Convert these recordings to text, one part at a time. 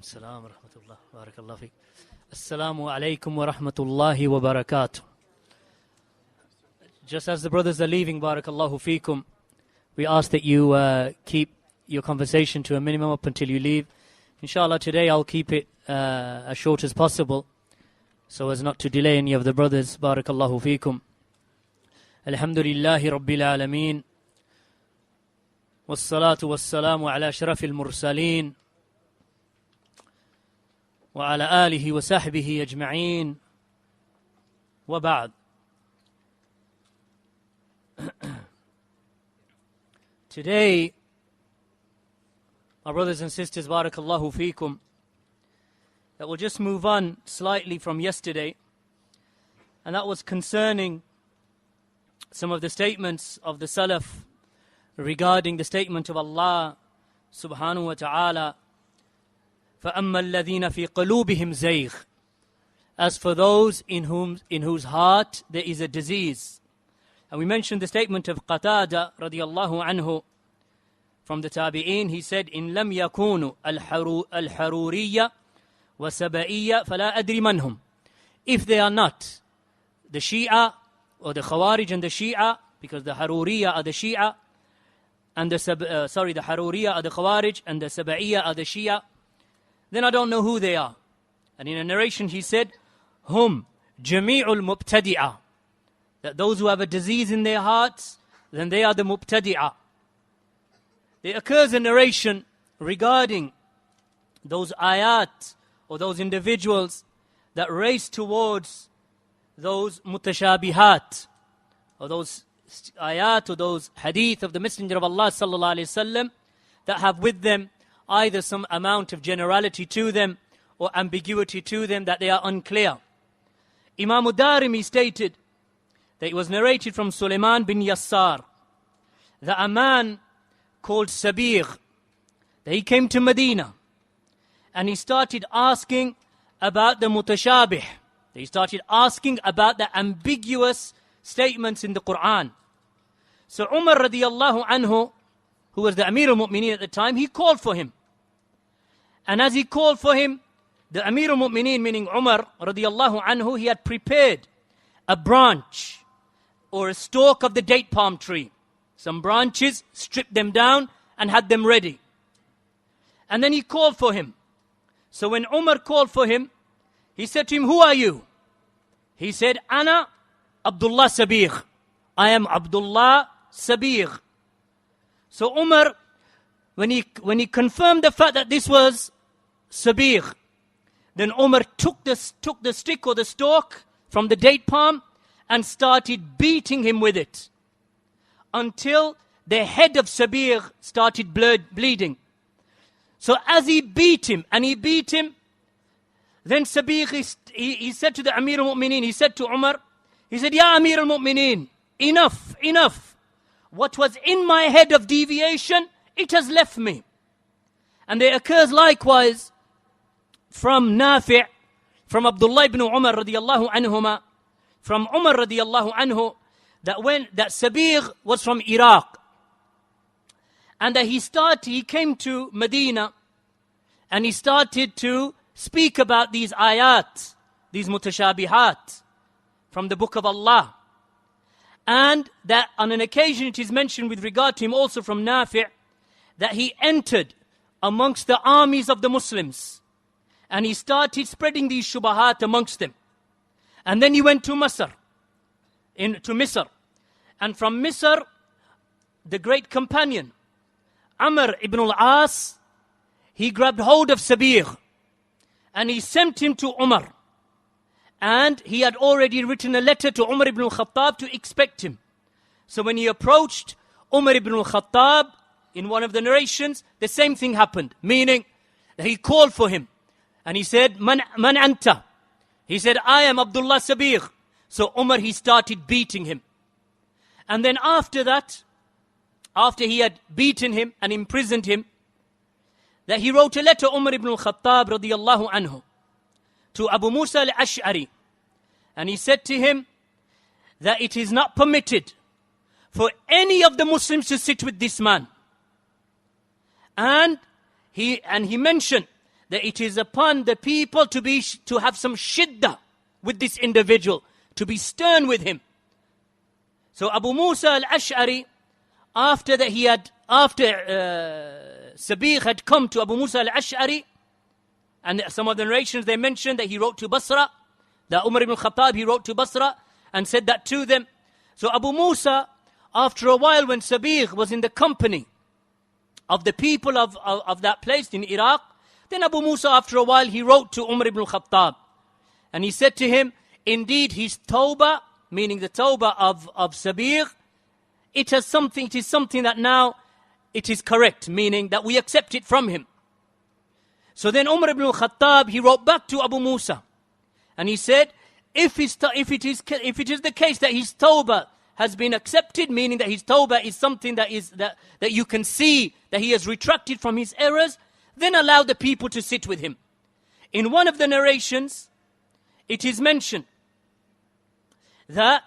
Assalamu rahmatullah. Barakallahu feek. Assalamu alaikum wa rahmatullahi wa barakatuh. Just as the brothers are leaving, barakallahu feekum, we ask that you keep your conversation to a minimum up until you leave. Inshallah, today I'll keep it as short as possible, so as not to delay any of the brothers. Barakallahu feekum. Alhamdulillahi Rabbil Alameen. Wassalatu wassalamu ala ashrafil mursaleen. Wa ala alihi wa sahbihi ajma'een. Wa ba'd. Today, my brothers and sisters, barakallahu feekum, that we'll just move on slightly from yesterday, and that was concerning some of the statements of the salaf regarding the statement of Allah subhanahu wa ta'ala, فَأَمَّا الَّذِينَ فِي قَلُوبِهِمْ زَيْغٌ. As for those in whose heart there is a disease. And we mentioned the statement of Khadeejah radiyallahu anhu from the Tabi'een. He said, إِن لَمْ يَكُونُوا الْحَرُورِيَّةِ وَسَبَئِيَّةِ فَلَا أَدْرِ مَنْ هُمْ. If they are not the Shia or the Khawarij and the Shia, because the Haruriyya are the Shia, and the Haruriyya are the Khawarij, and the Saba'iyya are the Shia, then I don't know who they are. And in a narration he said, Hum jami'ul mubtadi'ah. That those who have a disease in their hearts, then they are the mubtadi'ah. There occurs a narration regarding those ayat or those individuals that race towards those mutashabihat, or those ayat or those hadith of the Messenger of Allah sallallahu alaihi wasallam that have with them either some amount of generality to them or ambiguity to them, that they are unclear. Imam Darimi stated that it was narrated from Sulaiman bin Yassar that a man called Sabigh, that he came to Medina and he started asking about the mutashabih. He started asking about the ambiguous statements in the Quran. So Umar radiyallahu anhu, who was the Amir al-Mu'mineen at the time, he called for him. And as he called for him, the Amir al-Mu'mineen, meaning Umar radiyallahu anhu, he had prepared a branch or a stalk of the date palm tree. Some branches, stripped them down and had them ready. And then he called for him. So when Umar called for him, he said to him, who are you? He said, Ana Abdullah Sabigh. I am Abdullah Sabigh. So Umar, when he confirmed the fact that this was Sabigh, then Umar took the stick or the stalk from the date palm and started beating him with it until the head of Sabigh started bleeding. So as he beat him, then Sabigh, he said to the Amir al-Mu'mineen, he said to Umar, he said, Ya Amir al-Mu'mineen, enough. What was in my head of deviation, it has left me. And there occurs likewise from Nafi', from Abdullah ibn Umar radiyallahu anhuma, from Umar radiyallahu anhu, that Sabigh was from Iraq. And that he came to Medina and he started to speak about these ayat, these mutashabihat from the book of Allah. And that on an occasion it is mentioned with regard to him also from Nafi' that he entered amongst the armies of the Muslims and he started spreading these shubahat amongst them. And then he went to Misr. And from Misr, the great companion, Amr ibn al-As, he grabbed hold of Sabigh and he sent him to Umar. And he had already written a letter to Umar ibn al-Khattab to expect him. So when he approached Umar ibn al-Khattab, in one of the narrations, the same thing happened. Meaning, that he called for him. And he said, Man anta? He said, I am Abdullah Sabigh. So Umar, he started beating him. And then after that, after he had beaten him and imprisoned him, that he wrote a letter, Umar ibn al-Khattab radiyallahu anhu, to Abu Musa al-Ash'ari. And he said to him that it is not permitted for any of the Muslims to sit with this man. And he mentioned that it is upon the people to have some shiddah with this individual, to be stern with him. So Abu Musa al-Ash'ari, after Sabigh had come to Abu Musa al-Ash'ari, and some of the narrations they mentioned that he wrote to Basra, that Umar ibn Khattab, he wrote to Basra and said that to them. So Abu Musa, after a while when Sabigh was in the company of the people of that place in Iraq, then Abu Musa after a while he wrote to Umar ibn Khattab. And he said to him, indeed his tawbah, meaning the tawbah of Sabigh, it is something that now it is correct, meaning that we accept it from him. So then Umar ibn Khattab, he wrote back to Abu Musa. And he said, if it is the case that his tawbah has been accepted, meaning that his tawbah is something that you can see that he has retracted from his errors, then allow the people to sit with him. In one of the narrations, it is mentioned that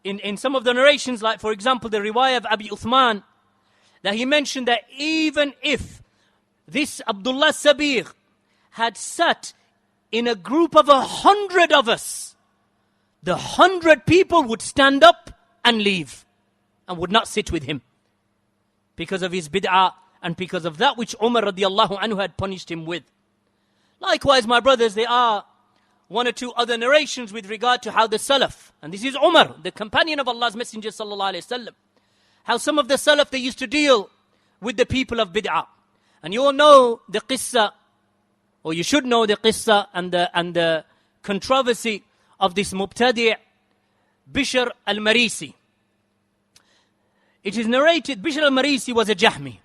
in some of the narrations, like for example the riwayah of Abi Uthman, that he mentioned that even if this Abdullah Sabigh had sat in a group of 100 of us, the 100 people would stand up and leave and would not sit with him because of his bid'ah and because of that which Umar radiallahu anhu had punished him with. Likewise, my brothers, there are one or two other narrations with regard to how the salaf, and this is Umar, the companion of Allah's Messenger sallallahu alaihi wasallam, how some of the salaf, they used to deal with the people of bid'ah. And you all know the qissa, or you should know the qissa and the controversy of this mubtadi' Bishr al-Marisi. It is narrated, Bishr al-Marisi was a Jahmi,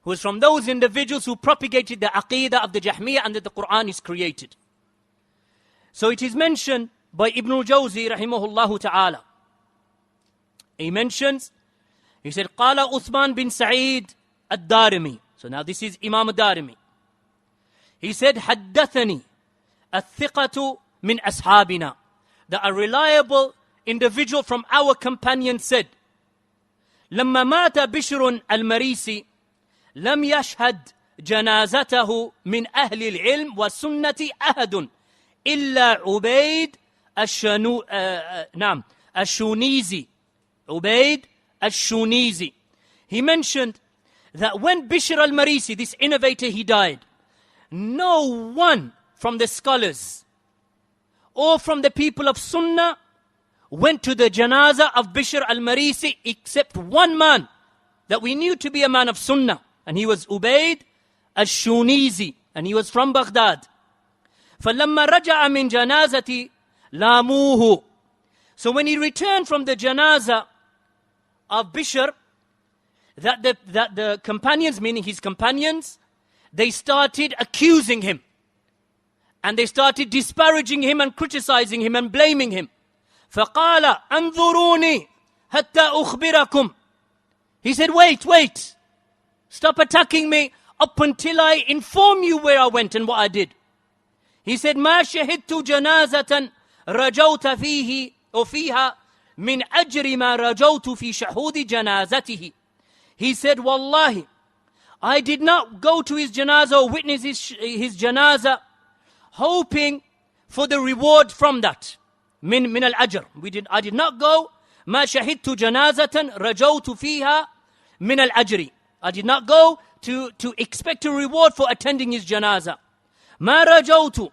who was from those individuals who propagated the aqidah of the Jahmiyyah and that the Quran is created. So it is mentioned by Ibn al-Jawzi rahimahullah ta'ala. He mentions, he said, قال Uthman bin Sa'id al-Darimi. So now this is Imam al-Darimi. He said, حدثني الثقة من أصحابنا. That a reliable individual from our companions said, لما مات بشر المريسي لم يشهد جنازته من أهل العلم والسنة أحد إلا عبيد الشونيزي. عبيد الشونيزي. He mentioned that when Bishr al-Marisi, this innovator, he died, no one from the scholars or from the people of Sunnah went to the Janaza of Bishr al-Marisi except one man that we knew to be a man of Sunnah, and he was Ubayd al-Shunizi, and he was from Baghdad. فَلَمَّا رَجَعَ مِنْ جَنَازَةِ لَامُوهُ. So when he returned from the Janaza of Bishr, that the companions, meaning his companions, they started accusing him. And they started disparaging him and criticizing him and blaming him. فَقَالَ أَنظُرُونِي حَتَّى أُخْبِرَكُمْ. He said, wait. Stop attacking me up until I inform you where I went and what I did. He said, مَا شَهِدْتُ جَنَازَةً رَجَوْتَ فِيهِ وَفِيهَا مِنْ أَجْرِ مَا رَجَوْتُ فِي شَهُودِ جَنَازَتِهِ. He said, Wallahi, I did not go to his janazah or witness his janazah hoping for the reward from that. Min al-ajr. I did not go. ما شهدت جنازة رجوت فيها من الأجر. I did not go to expect a reward for attending his janazah. ما رجوت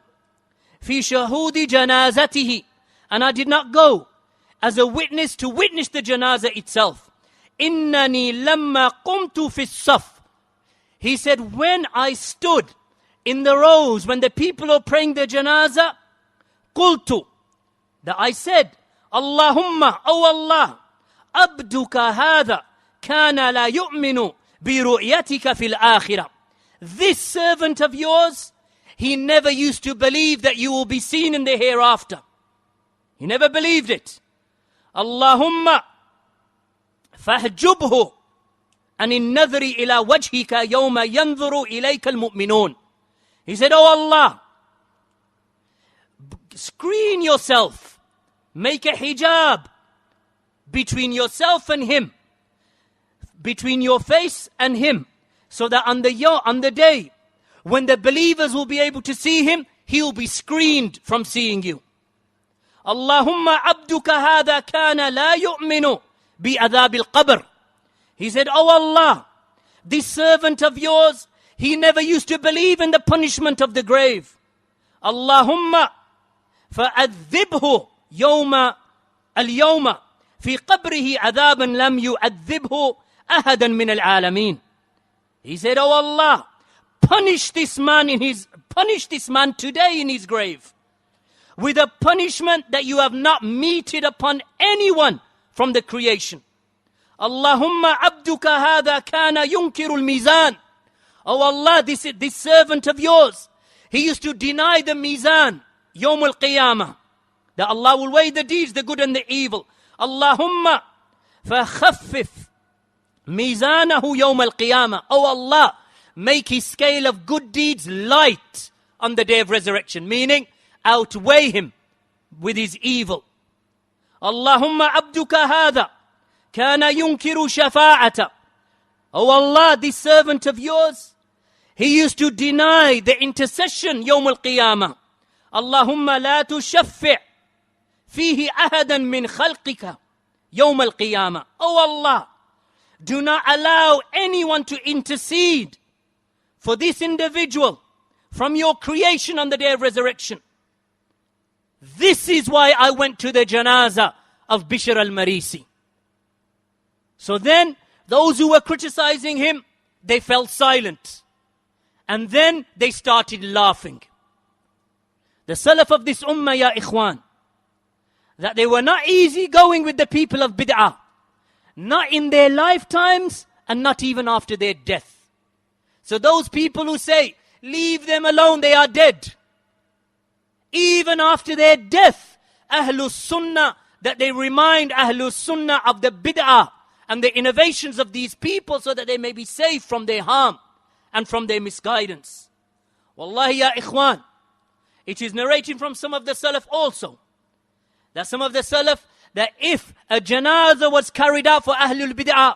في شهود جنازته. And I did not go as a witness to witness the janazah itself. إنني لما قمت في الصف. He said, when I stood in the rows, when the people are praying the janazah, قلت, that I said, Allahumma, oh Allah, abduka hadha kana la yu'minu bi ru'yatika fil akhirah. This servant of yours, he never used to believe that you will be seen in the hereafter. He never believed it. Allahumma fahjubhu an in-nadhri ila wajhika yawma yanzuru ilayka al-mu'minun. He said, oh Allah, screen yourself, make a hijab between yourself and him, between your face and him, so that on the day when the believers will be able to see him, he will be screened from seeing you. Allahumma abduka hadha kana la yu'minu bi adhab al-qabr. He said, oh Allah, this servant of yours, he never used to believe in the punishment of the grave. Allahumma fa'adhibhu yawma al-yawma fi qabrihi adhaban lam yu'adhibhu ahadan min al-alamin. He said, oh Allah, punish this man today in his grave with a punishment that you have not meted upon anyone from the creation. Allahumma abduka hadha kana yunkirul mizan. Oh Allah, this servant of yours, he used to deny the mizan, yawm al-qiyamah, that Allah will weigh the deeds, the good and the evil. Allahumma fakhaffif mizanahu yawm al-qiyamah. Oh Allah, make his scale of good deeds light on the day of resurrection, meaning outweigh him with his evil. Allahumma abduka hadha kana yunkiru shafa'ata. Oh Allah, this servant of yours, he used to deny the intercession yawm al-qiyamah. Allahumma la tushaffi' fihi ahadan min khalqika yawm al-qiyamah. Oh Allah, do not allow anyone to intercede for this individual from your creation on the day of resurrection. This is why I went to the Janaza of Bishr al-Marisi. So then, those who were criticizing him, they fell silent. And then they started laughing. The salaf of this ummah, ya ikhwan, that they were not easy going with the people of bid'ah. Not in their lifetimes and not even after their death. So those people who say, leave them alone, they are dead. Even after their death, Ahlus Sunnah, that they remind Ahlus Sunnah of the bid'ah and the innovations of these people so that they may be safe from their harm and from their misguidance. Wallahi ya ikhwan, it is narrated from some of the salaf also, that some of the salaf, that if a janazah was carried out for Ahlul Bid'ah,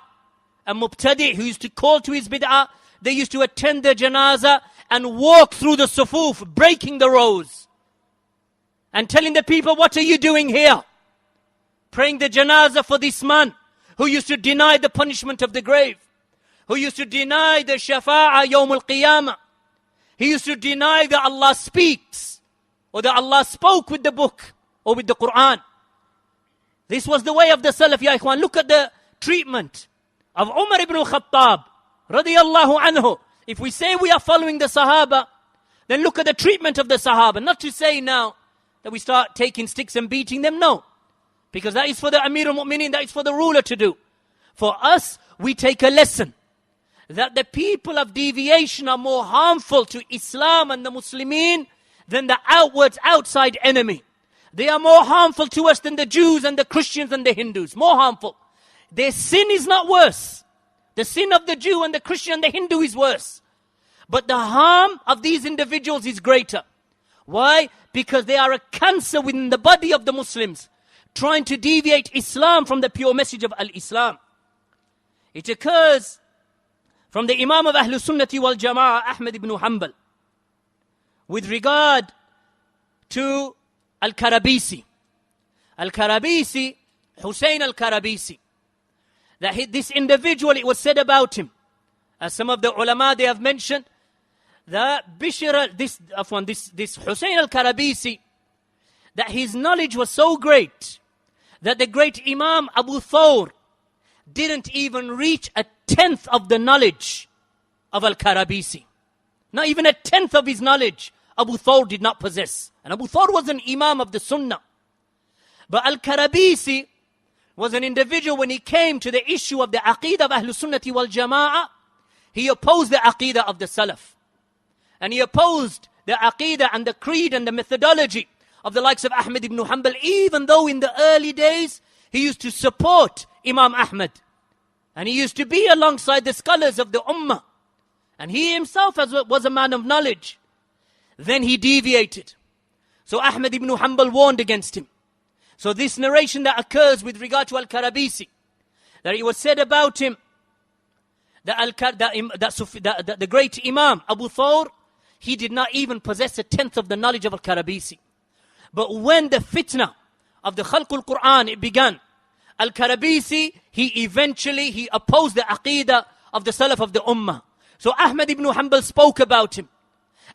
a mubtadi' who used to call to his bid'ah, they used to attend the janazah and walk through the sufuf, breaking the rows, and telling the people, what are you doing here? Praying the janazah for this man who used to deny the punishment of the grave, who used to deny the shafa'ah yawm al-qiyamah. He used to deny that Allah speaks, or that Allah spoke with the book, or with the Quran. This was the way of the Salaf, ya ikhwan. Look at the treatment of Umar ibn al-Khattab, radiyallahu anhu. If we say we are following the Sahaba, then look at the treatment of the Sahaba. Not to say now that we start taking sticks and beating them, no. Because that is for the Amir al-Mu'mineen, that is for the ruler to do. For us, we take a lesson that the people of deviation are more harmful to Islam and the Muslimin than the outside enemy. They are more harmful to us than the Jews and the Christians and the Hindus. More harmful. Their sin is not worse. The sin of the Jew and the Christian and the Hindu is worse. But the harm of these individuals is greater. Why? Because they are a cancer within the body of the Muslims, trying to deviate Islam from the pure message of al-Islam. It occurs from the Imam of Ahlus Sunnati wal Jama'ah, Ahmad ibn Hanbal, with regard to al-Karabisi. Al-Karabisi, Hussein al-Karabisi, that this individual, it was said about him, as some of the ulama they have mentioned, that this Hussein al-Karabisi, that his knowledge was so great that the great Imam Abu Thawr didn't even reach a tenth of the knowledge of al-Karabisi. Not even a tenth of his knowledge Abu Thawr did not possess. And Abu Thawr was an Imam of the Sunnah. But al-Karabisi was an individual, when he came to the issue of the Aqeedah of Ahlus Sunnati wal Jama'ah, he opposed the Aqeedah of the Salaf. And he opposed the Aqeedah and the creed and the methodology of the likes of Ahmad ibn Hanbal, even though in the early days he used to support Imam Ahmad. And he used to be alongside the scholars of the Ummah. And he himself was a man of knowledge. Then he deviated. So Ahmad ibn Hanbal warned against him. So this narration that occurs with regard to al-Karabisi, that it was said about him, that the great Imam Abu Thawr, he did not even possess a tenth of the knowledge of al-Karabisi. But when the fitna of the Khalqul Quran it began, al-Karabisi, he opposed the aqidah of the salaf of the ummah. So Ahmad ibn Hanbal spoke about him.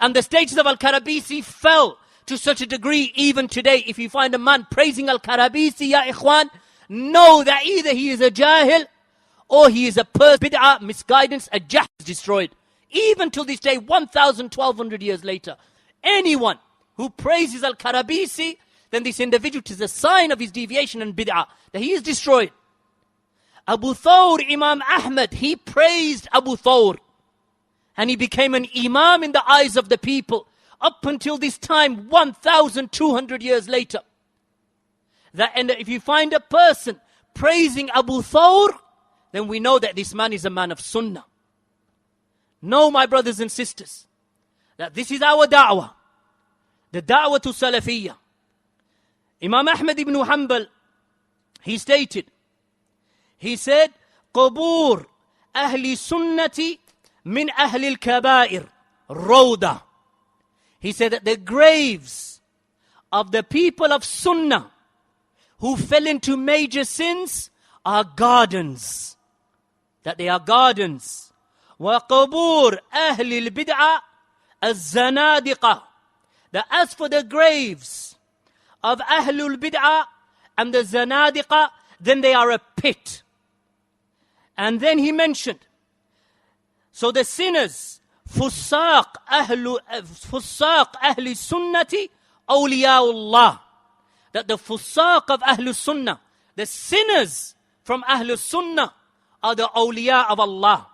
And the status of al-Karabisi fell to such a degree even today. If you find a man praising al-Karabisi, ya ikhwan, know that either he is a jahil or he is a bid'ah, misguidance, a jahl is destroyed. Even till this day, 1,200 years later, anyone who praises al-Karabisi, then this individual is a sign of his deviation and bid'ah, that he is destroyed. Abu Thawr, Imam Ahmad, he praised Abu Thawr. And he became an imam in the eyes of the people. Up until this time, 1,200 years later. And if you find a person praising Abu Thawr, then we know that this man is a man of sunnah. Know, my brothers and sisters, that this is our da'wah. The da'wah to Salafiyah. Imam Ahmad ibn Hanbal, he stated, he said, قبور أهل سنة من أهل الكبائر روضة. He said that the graves of the people of Sunnah who fell into major sins are gardens. That they are gardens. وَقَبُورْ أَهْلِ الْبِدْعَةِ الزَّنَادِقَةِ. That as for the graves of Ahlul Bid'ah and the Zanadiqa, then they are a pit. And then he mentioned, so the sinners, فُسَّاقْ أَهْلِ السُّنَّةِ أَوْلِيَاءُ اللَّهِ. That the fusaq of Ahlul Sunnah, the sinners from Ahlul Sunnah, are the awliya of Allah.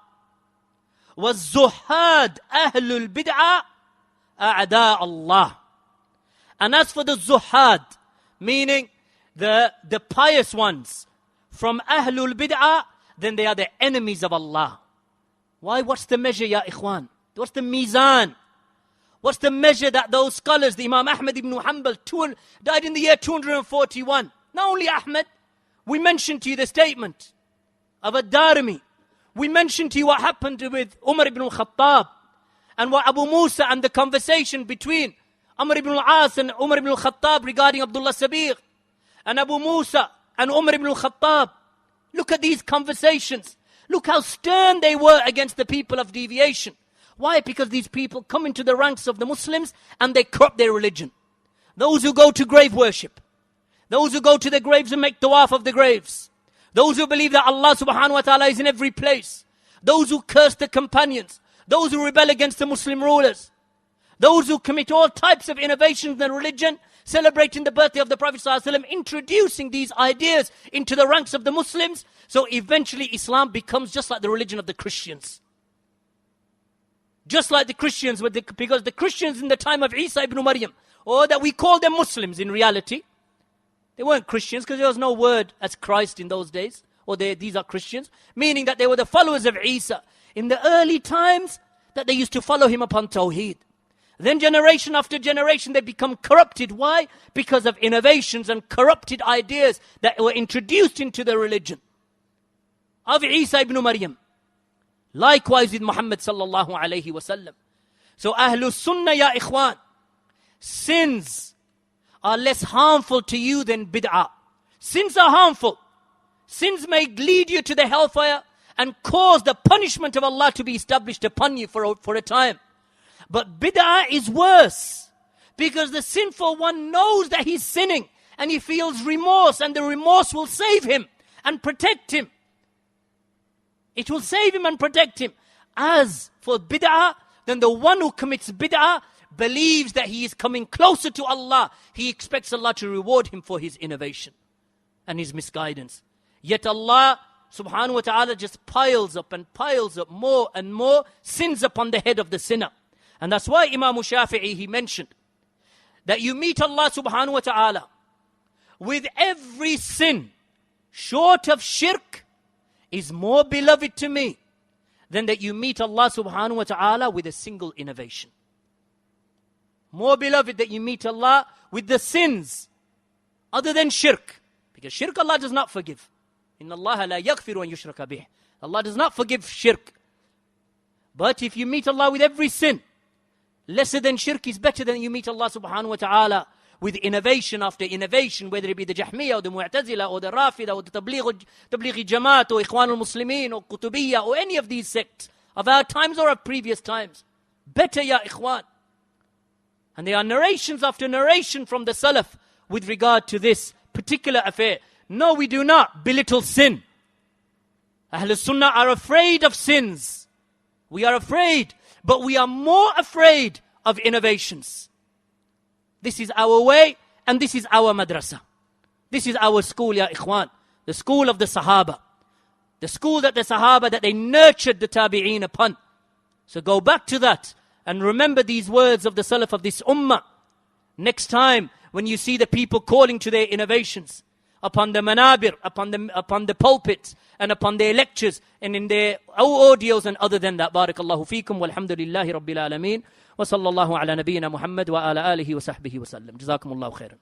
وَالزُّهَّادْ أَهْلُ الْبِدْعَةِ أَعْدَاءَ اللَّهِ. And as for the zuhad, meaning the pious ones from Ahlul Bid'ah, then they are the enemies of Allah. Why? What's the measure, ya ikhwan? What's the mizan? What's the measure that those scholars, the Imam Ahmad ibn Hanbal, died in the year 241. Not only Ahmad, we mentioned to you the statement of Ad-Darimi. We mentioned to you what happened with Umar ibn al-Khattab and what Abu Musa and the conversation between Amr ibn al-As and Umar ibn al-Khattab regarding Abdullah Sabir and Abu Musa and Umar ibn al-Khattab. Look at these conversations. Look how stern they were against the people of deviation. Why? Because these people come into the ranks of the Muslims and they corrupt their religion. Those who go to grave worship. Those who go to the graves and make tawaf of the graves. Those who believe that Allah subhanahu wa ta'ala is in every place. Those who curse the companions. Those who rebel against the Muslim rulers. Those who commit all types of innovations in the religion, celebrating the birthday of the Prophet ﷺ, introducing these ideas into the ranks of the Muslims. So eventually Islam becomes just like the religion of the Christians. Just like the Christians, because the Christians in the time of Isa ibn Maryam, or that we call them Muslims in reality, they weren't Christians because there was no word as Christ in those days, or these are Christians, meaning that they were the followers of Isa. In the early times, that they used to follow him upon Tawheed. Then generation after generation, they become corrupted. Why? Because of innovations and corrupted ideas that were introduced into the religion of Isa ibn Maryam. Likewise with Muhammad sallallahu alayhi wasallam. So Ahlus Sunnah, ya ikhwan, sins are less harmful to you than bid'ah. Sins are harmful. Sins may lead you to the hellfire and cause the punishment of Allah to be established upon you for a time. But bid'ah is worse, because the sinful one knows that he's sinning and he feels remorse, and the remorse will save him and protect him. It will save him and protect him. As for bid'ah, then the one who commits bid'ah believes that he is coming closer to Allah. He expects Allah to reward him for his innovation and his misguidance. Yet Allah subhanahu wa ta'ala just piles up more and more sins upon the head of the sinner. And that's why Imam Shafi'i, he mentioned that you meet Allah subhanahu wa ta'ala with every sin short of shirk is more beloved to me than that you meet Allah subhanahu wa ta'ala with a single innovation. More beloved that you meet Allah with the sins other than shirk. Because shirk Allah does not forgive. Inna Allah la yaghfiru an yushraka bih. Allah does not forgive shirk. But if you meet Allah with every sin, Lesser than shirk is better than you meet Allah subhanahu wa ta'ala with innovation after innovation, whether it be the Jahmiyyah or the Mu'tazila or the Rafida or the Tablighi Jamaat or Ikhwan al-Muslimin or Qutubiyya or any of these sects of our times or of previous times. Better, ya Ikhwan. And there are narrations after narration from the salaf with regard to this particular affair. No, we do not belittle sin. Ahl Sunnah are afraid of sins. We are afraid, but we are more afraid of innovations. This is our way and this is our madrasa. This is our school, ya Ikhwan. The school of the Sahaba. The school that the Sahaba, that they nurtured the Tabi'een upon. So go back to that and remember these words of the Salaf of this Ummah. Next time when you see the people calling to their innovations upon the manabir, upon the pulpits and upon their lectures and in their audios and other than that. Barakallahu feekum walhamdulillahi rabbil alameen wa sallallahu ala nabiyyina Muhammad wa ala alihi wa sahbihi wa sallam. Jazakumullahu khairan.